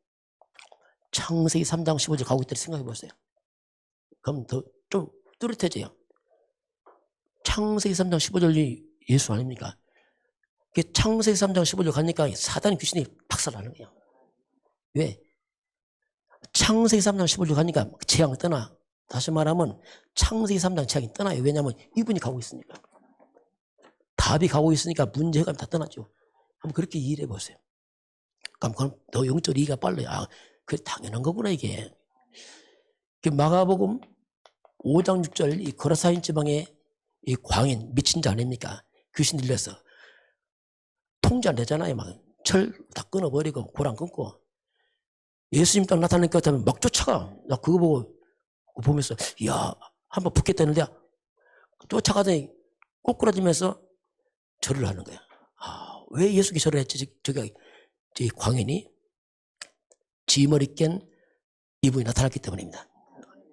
Speaker 1: 창세기 3장 15절 가고 있다 생각해 보세요. 그럼 더 좀 뚜렷해져요. 창세기 3장 15절이 예수 아닙니까? 창세기 3장 15절 가니까 사단 귀신이 박살나는 거예요. 왜? 창세기 3장 15절 가니까 재앙이 떠나. 다시 말하면 창세기 3장 재앙이 떠나요. 왜냐하면 이분이 가고 있으니까. 답이 가고 있으니까 문제 해결 다 떠나죠. 한번 그렇게 이해해 보세요. 그럼 더 영적 이해가 빨라요. 아, 그게 당연한 거구나 이게. 마가복음 5장 6절 이 거라사인 지방에 이 광인 미친 자 아닙니까? 귀신 들려서 통제 안 되잖아요. 막 철 다 끊어버리고 고랑 끊고 예수님 딱 나타나니까 막 쫓아가. 나 그거 보면서 이야 한번 붙겠다는데 쫓아가더니 꼬꾸라지면서 절을 하는 거야. 아, 왜 예수께 절을 했지? 저기 광인이 지머리 깬 이분이 나타났기 때문입니다.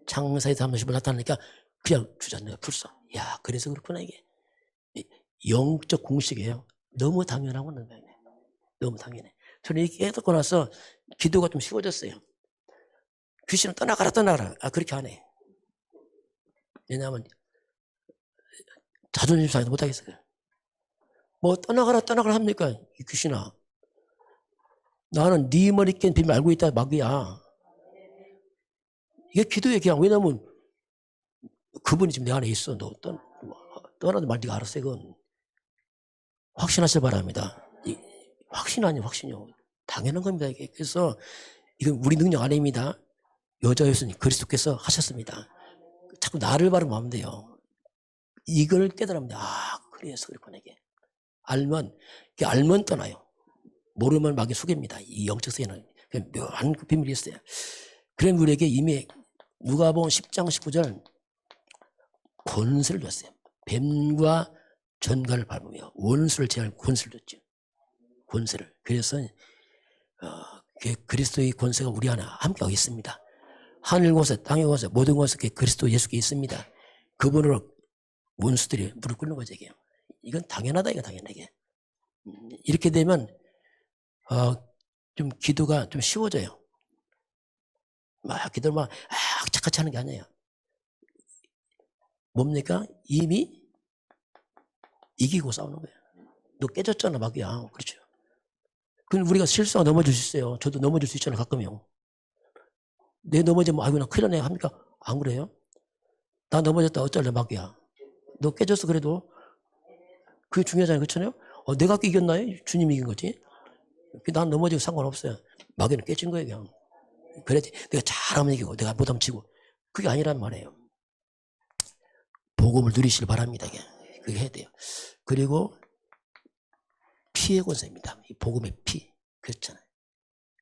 Speaker 1: 창세기 3장 15절 나타나니까 그냥 주잖아요. 불써. 야, 그래서 그렇구나 이게. 영적 공식이에요. 너무 당연하고는 거예요. 너무 당연해. 저는 이렇게 깨닫고 나서 기도가 좀 쉬워졌어요. 귀신은 떠나가라. 아, 그렇게 안 해. 왜냐하면 자존심 상해서 못하겠어요. 뭐 떠나가라 합니까? 이 귀신아. 나는 네 머리 깬 비밀 알고 있다 막이야. 이게 기도의 그냥. 왜냐면 그분이 지금 내 안에 있어. 너 떠나도 말 네가 알았어. 이건 확신하실 바랍니다. 확신 아니에요. 확신이요. 당연한 겁니다. 이게. 그래서 이건 우리 능력 아닙니다. 여자 예수님 그리스도께서 하셨습니다. 자꾸 나를 바르면 안 돼요. 이걸 깨달으면 돼. 아, 그래서 그렇구나 이게. 알면 떠나요. 모르면 막이 속입니다. 이 영적 세계는 묘한 비밀이 있어요. 그럼 우리에게 이미 누가복음 10장 19절 권세를 줬어요. 뱀과 전갈을 밟으며 원수를 제할 권세를 줬죠. 권세를. 그래서 그리스도의 권세가 우리 안에 함께하고 있습니다. 하늘 곳에 땅의 곳에 모든 곳에 그리스도 예수께 있습니다. 그분으로 원수들이 무릎 꿇는 거죠. 이건 당연하다. 이거 당연하게. 이렇게 되면 좀 기도가 좀 쉬워져요. 기도를 착같이 하는 게 아니에요. 뭡니까? 이미 이기고 싸우는 거예요. 너 깨졌잖아, 막이야. 그렇죠. 그럼 우리가 실수가 넘어질 수 있어요. 저도 넘어질 수 있잖아요, 가끔요. 내 넘어지면, 아이고, 나 큰일 나네 합니까? 안 그래요? 나 넘어졌다, 어쩔래, 막이야. 너 깨졌어, 그래도. 그게 중요하잖아요, 그렇잖아요? 내가 이겼나요? 주님이 이긴 거지. 난 넘어지고 상관없어요. 막이는 깨진 거예요, 그냥. 그래야지. 내가 잘하면 이기고, 내가 못하면 지고. 그게 아니란 말이에요. 복음을 누리시길 바랍니다. 그게 해야 돼요. 그리고 피의 권세입니다. 이 복음의 피. 그렇잖아요.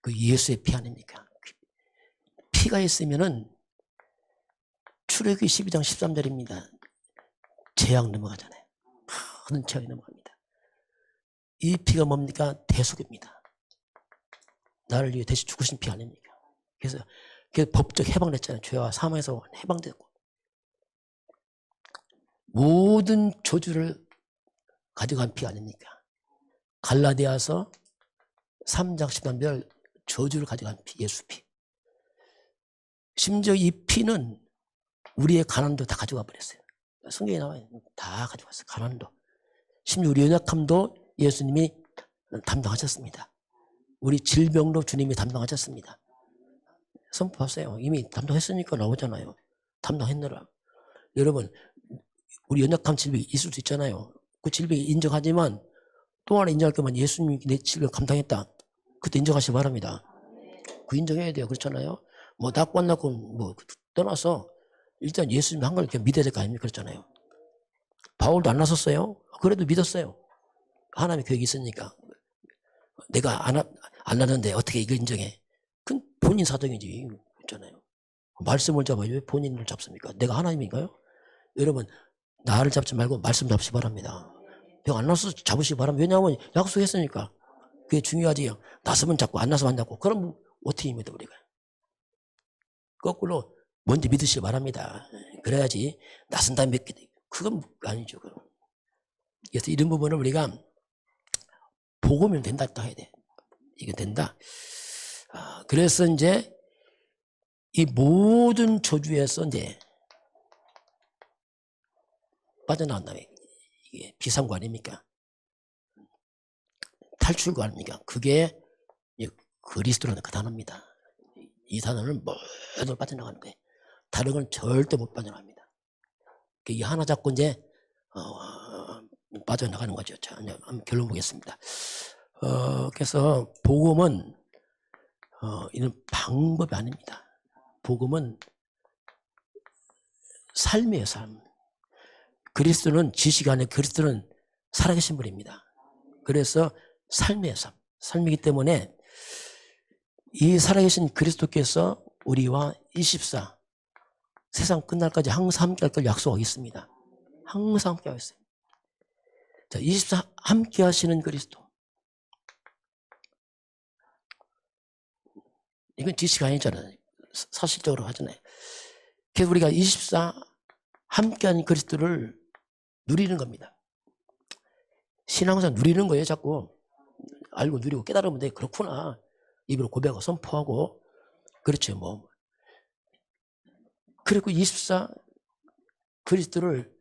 Speaker 1: 그 예수의 피 아닙니까? 피가 있으면은 출애굽기 12장 13절입니다. 재앙 넘어가잖아요. 모든 재앙이 넘어갑니다. 이 피가 뭡니까? 대속입니다. 나를 위해 대신 죽으신 피 아닙니까? 그래서 법적 해방됐잖아요. 죄와 사망에서 해방됐고 모든 저주를 가져간 피 아닙니까? 갈라디아서 3장 13절 저주를 가져간 피, 예수 피. 심지어 이 피는 우리의 가난도 다 가져가 버렸어요. 성경에 나와요. 다 가져갔어요. 가난도. 심지어 우리 연약함도 예수님이 담당하셨습니다. 우리 질병도 주님이 담당하셨습니다. 선포하세요. 이미 담당했으니까 나오잖아요. 담당했느라. 여러분, 우리 연약함 질병이 있을 수 있잖아요. 그 질병이 인정하지만 또 하나 인정할 거면 예수님이 내 질병을 감당했다. 그것도 인정하시기 바랍니다. 그 인정해야 돼요. 그렇잖아요. 뭐 낳고 안 낳고 뭐 떠나서 일단 예수님 한 걸 이렇게 믿어야 될 거 아닙니까? 그렇잖아요. 바울도 안 나섰어요. 그래도 믿었어요. 하나님의 계획이 있으니까. 내가 안 낳는데 어떻게 이걸 인정해? 그건 본인 사정이지. 그렇잖아요. 말씀을 잡아요. 왜 본인을 잡습니까? 내가 하나님인가요? 여러분, 나를 잡지 말고 말씀 잡으시 바랍니다. 병 안 나서 잡으시기 바랍니다. 왜냐하면 약속했으니까. 그게 중요하지. 나서면 잡고 안 나서면 안 잡고. 그럼 어떻게 힘이다 우리가. 거꾸로 먼저 믿으시기 바랍니다. 그래야지 낯선 다음에 믿게 돼. 그건 아니죠. 그래서 이런 부분을 우리가 복음이면 된다 또 해야 돼. 이게 된다. 그래서 이제 이 모든 저주에서 이제 빠져나온다면 이게 비상구 아닙니까? 탈출구 아닙니까? 그게 그리스도라는 그 단어입니다. 이 단어는 모두 빠져나가는 거예요. 다른 건 절대 못 빠져나갑니다. 이 하나 잡고 이제 빠져나가는 거죠. 자, 한번 결론 보겠습니다. 그래서 복음은 이런 방법이 아닙니다. 복음은 삶이에요, 삶. 그리스도는 지식이 아니라 그리스도는 살아계신 분입니다. 그래서 삶이에요, 삶. 삶이기 때문에 이 살아계신 그리스도께서 우리와 24 세상 끝날까지 항상 함께 할 걸 약속하겠습니다. 항상 함께 하겠어요. 자, 24 함께 하시는 그리스도. 이건 지식 아니잖아요. 사실적으로 하잖아요. 그래서 우리가 24 함께하는 그리스도를 누리는 겁니다. 신앙상 누리는 거예요. 자꾸 알고 누리고 깨달으면 돼. 그렇구나. 입으로 고백하고 선포하고 그렇죠. 뭐 그리고 24 그리스도를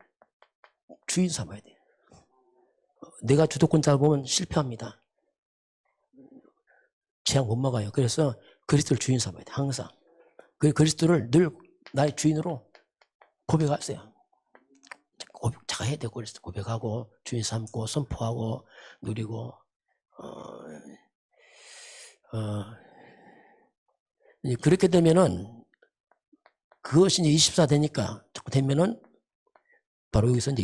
Speaker 1: 주인 삼아야 돼요. 내가 주도권 잡으면 실패합니다. 재앙 못 막아요. 그래서 그리스도를 주인 삼아야 돼요. 항상. 그리스도를 늘 나의 주인으로 고백하세요. 자가 해야 되고 그래서 고백하고 주인 삼고 선포하고 누리고 그렇게 되면은 그것이 이제 24 되니까 자꾸 되면은 바로 여기서 이제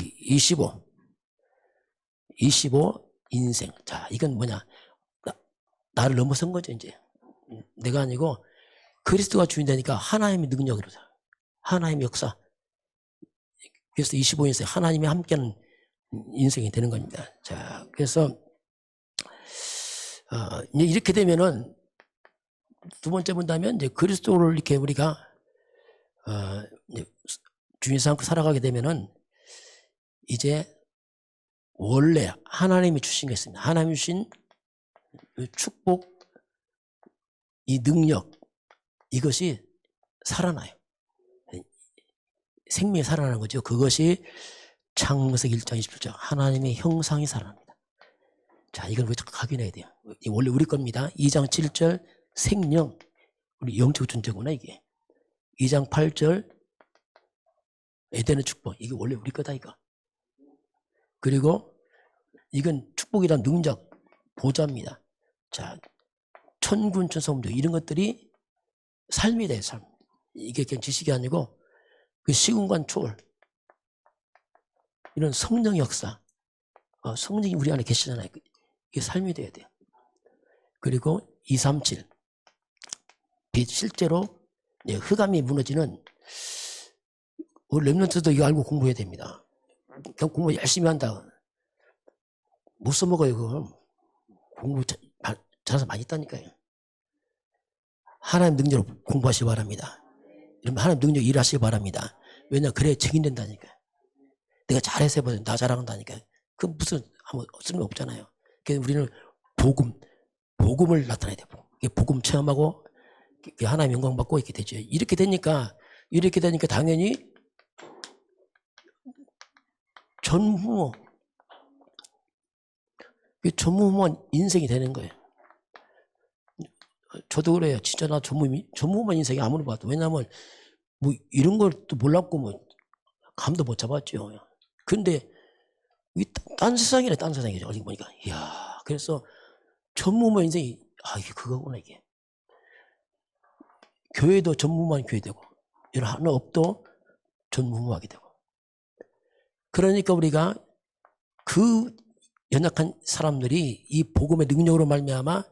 Speaker 1: 25 인생. 자, 이건 뭐냐? 나를 넘어선 거죠, 이제. 내가 아니고 그리스도가 주인 되니까 하나님의 능력으로 하나님의 역사. 그래서 25인생 하나님이 함께하는 인생이 되는 겁니다. 자, 그래서 이제 이렇게 되면은 두 번째 본다면 이제 그리스도를 이렇게 우리가 이제 주인 삼고 살아가게 되면은 이제 원래 하나님이 주신 게 있습니다. 하나님이 주신 축복, 이 능력, 이것이 살아나요. 생명이 살아나는 거죠. 그것이 창세기 1장 27절 하나님의 형상이 살아납니다. 자, 이걸 우리가 확인해야 돼요. 원래 우리 겁니다. 2장 7절 생명, 우리 영적 존재구나 이게. 2장 8절 에덴의 축복, 이게 원래 우리 거다 이거. 그리고 이건 축복이란 능력, 보좌입니다. 자, 천군 천사문도 이런 것들이 삶이 돼요, 삶. 이게 그냥 지식이 아니고 그 시공간 초월, 이런 성령 역사, 성령이 우리 안에 계시잖아요. 이게 삶이 돼야 돼요. 그리고 237 빛, 실제로 흑암이 무너지는 우리 렘넌트도 이거 알고 공부해야 됩니다. 그냥 공부 열심히 한다. 못 써먹어요, 그거. 공부 잘해서 많이 있다니까요. 하나님 능력으로 공부하시기 바랍니다. 여러분, 하나님 능력 일하시기 바랍니다. 왜냐, 그래야 증인된다니까요. 내가 잘해서 해보세요. 나 자랑한다니까요. 그 무슨 아무 쓸모 없잖아요. 그래서 우리는 복음을 나타내야 돼요. 복음 체험하고 하나님 영광 받고 이렇게 되죠. 이렇게 되니까 당연히 전무후무한 인생이 되는 거예요. 저도 그래요. 진짜 나 전무후무한 인생이 아무리 봐도. 왜냐하면 뭐 이런 걸 또 몰랐고 뭐 감도 못 잡았죠. 근데 딴 세상이래, 딴 세상이죠. 어디 보니까. 이야, 그래서 전무후무한 인생이 이게 그거구나 이게. 교회도 전무후무한 교회 되고 이런 하나 업도 전무후무하게 되고. 그러니까 우리가 그 연약한 사람들이 이 복음의 능력으로 말미암아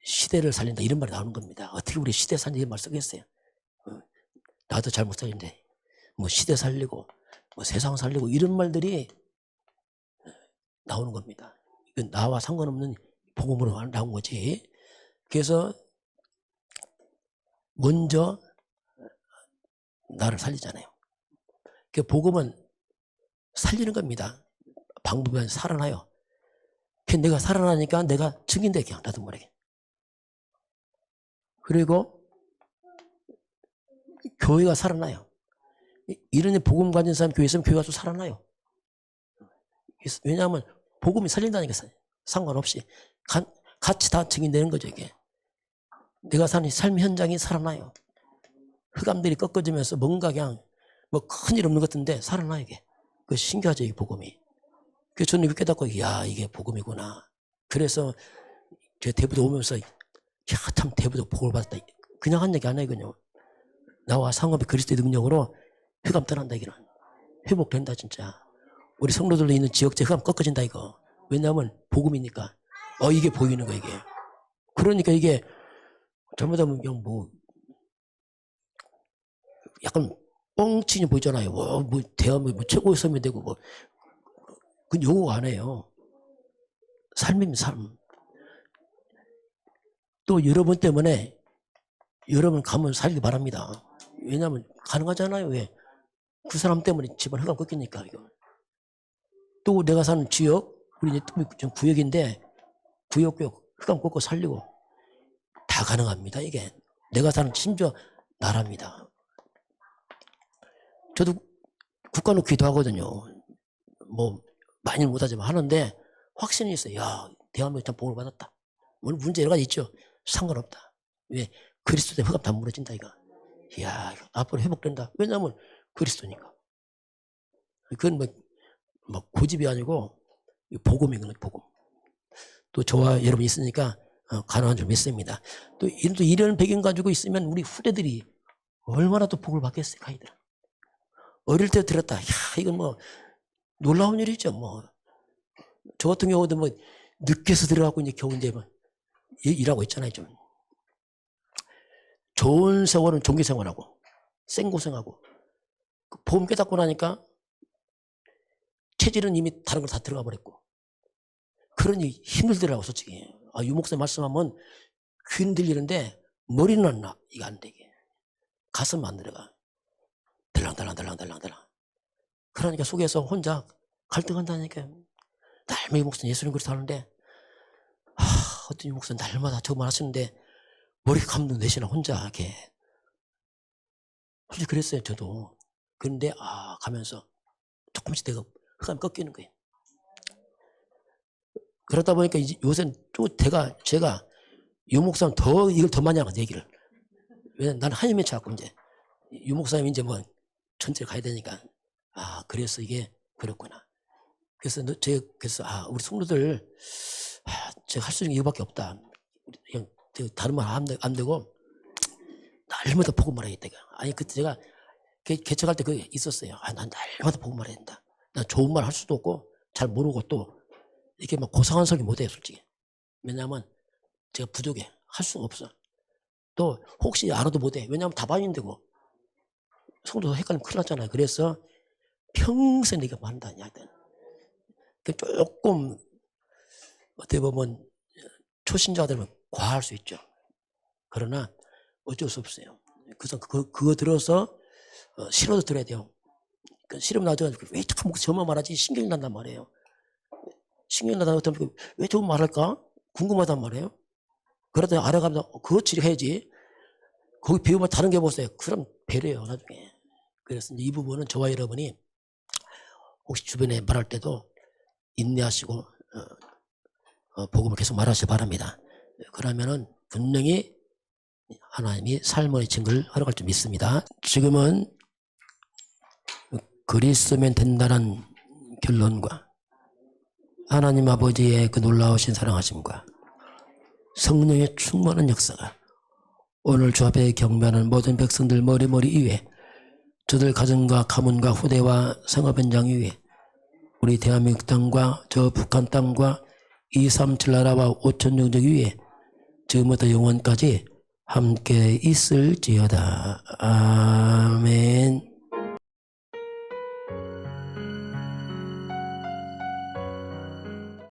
Speaker 1: 시대를 살린다 이런 말이 나오는 겁니다. 어떻게 우리 시대 살리는 말 쓰겠어요? 나도 잘 못 살리는데 뭐 시대 살리고 뭐 세상 살리고 이런 말들이 나오는 겁니다. 이건 나와 상관없는 복음으로 나온 거지. 그래서 먼저 나를 살리잖아요. 그 복음은 살리는 겁니다. 방법은 살아나요. 그 내가 살아나니까 내가 증인돼, 그냥 나도 모르게. 그리고 교회가 살아나요. 이런 복음 가진 사람 교회 있으면 교회가 또 살아나요. 왜냐하면 복음이 살린다니까. 상관없이 같이 다 증인되는 거죠. 이게 내가 사는 삶 현장이 살아나요. 흑암들이 꺾어지면서 뭔가 그냥 뭐 큰일 없는 것 같은데 살아나요. 이게 그 신기하죠, 이 복음이. 그래서 저는 이거 깨닫고 야, 이게 복음이구나. 그래서 제 대부도 오면서 야, 참 대부도 복을 받았다. 그냥 한 얘기 안 해요. 그냥 나와 상업의 그리스도의 능력으로 흑암 떠난다. 이거는 회복된다. 진짜 우리 성도들도 있는 지역제 흑암 꺾어진다. 이거 왜냐하면 복음이니까. 이게 보이는 거. 이게 그러니까 이게 잘못하면 그냥 뭐 약간 뻥치니 보이잖아요. 뭐 대한민국 뭐 최고의 섬이 되고 뭐 그건 요구 안 해요. 삶입니다. 삶. 또 여러분 때문에 여러분 가면 살기 바랍니다. 왜냐하면 가능하잖아요. 왜? 그 사람 때문에 집안 흑암 꺾이니까. 이거. 또 내가 사는 지역, 우리 이제 구역인데 구역 흑암 꺾고 살리고 다 가능합니다. 이게 내가 사는 심지어 나라입니다. 저도 국가는 기도하거든요. 뭐 많이는 못하지만 하는데 확신이 있어요. 야, 대한민국 참 복을 받았다. 물론 문제 여러 가지 있죠. 상관없다. 왜? 그리스도 때문에 흑암 다 무너진다. 이거. 이야, 앞으로 회복된다. 왜냐하면 그리스도니까. 그건 뭐 고집이 아니고 복음이거든요. 복음. 또 저와 여러분 있으니까 가능한 줄 믿습니다. 또 이런 배경 가지고 있으면 우리 후대들이 얼마나 또 복을 받겠어요. 아이들. 어릴 때 들었다. 야, 이건 뭐 놀라운 일이죠. 뭐 저 같은 경우도 뭐 늦게서 들어가고 이제 겨우 이제 뭐 일하고 있잖아요. 좀 좋은 세월은 종교 생활하고 생고생하고 보험 깨닫고 나니까 체질은 이미 다른 걸 다 들어가 버렸고 그러니 힘들더라고 솔직히. 유목사 말씀하면 귀 들리는데 머리는 안 나. 이거 안 되게. 가슴 안 들어가. 들랑들랑. 그러니까 속에서 혼자 갈등한다니까. 날마다 목사님 예수님 그리스도 하는데 어떤 목사님 날마다 저만 하시는데 머리 감도 내시나 혼자 이렇게. 솔직히 그랬어요 저도. 그런데 가면서 조금씩 내가 흑암이 꺾이는 거예요. 그러다 보니까 이제 요새는 또 제가 유목사님 이걸 더 많이 하거든 얘기를. 왜냐면 나는 한임에 차갖고 이제 유목사님 이제 뭐 전체를 가야 되니까 그래서 이게 그렇구나. 그래서 우리 성도들 제가 할 수 있는 게 이거밖에 없다. 그냥 다른 말 안 되고 날마다 복음 말해야겠다. 아니 그때 제가 개척할 때 그게 있었어요. 난 날마다 복음 말해야 된다. 난 좋은 말 할 수도 없고 잘 모르고 또 이렇게 막 고상한 설교 못해요 솔직히. 왜냐하면 제가 부족해. 할 수가 없어. 또 혹시 알아도 못해. 왜냐하면 다반인되고 성도 헷갈리면 큰일 났잖아요. 그래서 평생 내가 말한다니 하여튼. 조금 어떻게 보면 초신자들은 과할 수 있죠. 그러나 어쩔 수 없어요. 그래서 그거 들어서 싫어도 들어야 돼요. 싫으면 나도 왜 자꾸 저만 말하지 신경이 난단 말이에요. 신경이 나다 보면 왜 저만 말할까 궁금하단 말이에요. 그러다 알아가면서 그렇지 해야지. 거기 배우면 다른 게 보세요. 그럼 배려요 나중에. 그래서 이 부분은 저와 여러분이 혹시 주변에 말할 때도 인내하시고 복음을 계속 말하시기 바랍니다. 그러면은 분명히 하나님이 삶의 증거를 허락할 줄 믿습니다. 지금은 그리스도면 된다는 결론과 하나님 아버지의 그 놀라우신 사랑하심과 성령의 충만한 역사가 오늘 주 앞에 경배하는 모든 백성들 머리머리 위에 저들 가정과 가문과 후대와 상업 현장 위에 우리 대한민국 땅과 저 북한 땅과 237 나라와 5천 영적 위에 지금부터 영원까지 함께 있을지어다. 아멘.